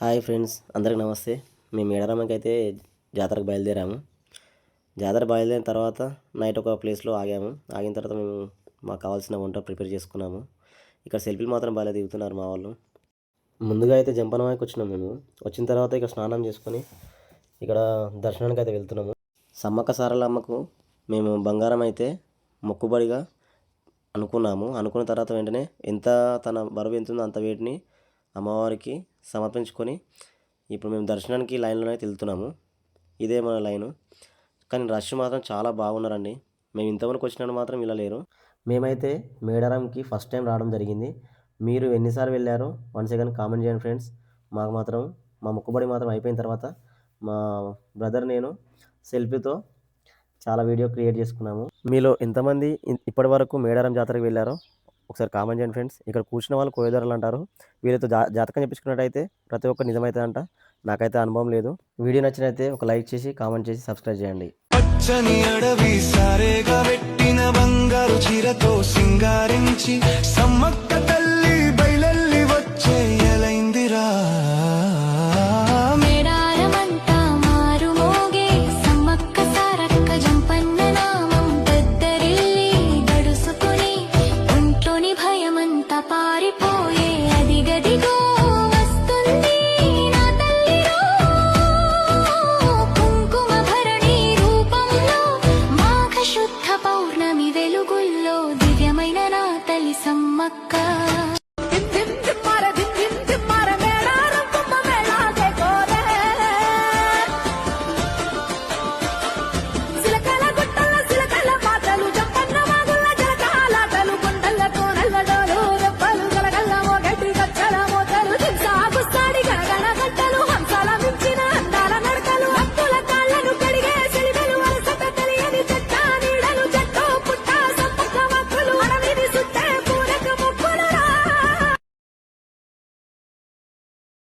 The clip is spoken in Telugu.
హాయ్ ఫ్రెండ్స్, అందరికి నమస్తే. మేము మేడారంకి అయితే జాతరకు బయలుదేరాము. జాతర బయలుదేరిన తర్వాత నైట్ ఒక ప్లేస్లో ఆగాము. ఆగిన తర్వాత మేము మాకు కావాల్సిన వంట ప్రిపేర్ చేసుకున్నాము. ఇక్కడ సెల్ఫీలు మాత్రం బాగా దిగుతున్నారు మా వాళ్ళు. ముందుగా అయితే జంపనమాయకి వచ్చినాము. మేము వచ్చిన తర్వాత ఇక్కడ స్నానం చేసుకొని ఇక్కడ దర్శనానికి అయితే వెళ్తున్నాము. సమ్మక్క సారలమ్మకు మేము బంగారం అయితే మొక్కుబడిగా అనుకున్న తర్వాత వెంటనే తన బరువు ఎంత ఉందో అంత వెయిట్ని అమ్మవారికి సమర్పించుకొని ఇప్పుడు మేము దర్శనానికి లైన్లోనే వెళ్తున్నాము. ఇదే మన లైను. కానీ రష్ మాత్రం చాలా బాగున్నారండి. మేము ఇంతవరకు వచ్చినట్టు మాత్రం ఇలా లేరు. మేమైతే మేడారంకి ఫస్ట్ టైం రావడం జరిగింది. మీరు ఎన్నిసార్లు వెళ్ళారో వన్స్ అగైన్ కామెంట్ చేయండి ఫ్రెండ్స్. మాకు మాత్రం మా మొక్కుబడి మాత్రం అయిపోయిన తర్వాత మా బ్రదర్ నేను సెల్ఫీతో చాలా వీడియో క్రియేట్ చేసుకున్నాము. మీలో ఎంతమంది ఇప్పటి వరకు మేడారం జాతరకు వెళ్ళారో ఒకసారి కామెంట్ చేయండి ఫ్రెండ్స్. ఇక్కడ కూర్చున్న వాళ్ళు కోయదొరలు అంటారు. వీళ్ళతో జాతకం చెప్పించుకున్నట్టయితే ప్రతి ఒక్క నిజమైతే నాకైతే అనుభవం లేదు. వీడియో నచ్చినైతే ఒక లైక్ చేసి కామెంట్ చేసి సబ్స్క్రైబ్ చేయండి. పచ్చని అడవి సారేగా పెట్టిన బంగారు చీరతో సింగారించి సమ్మక్క తల్లి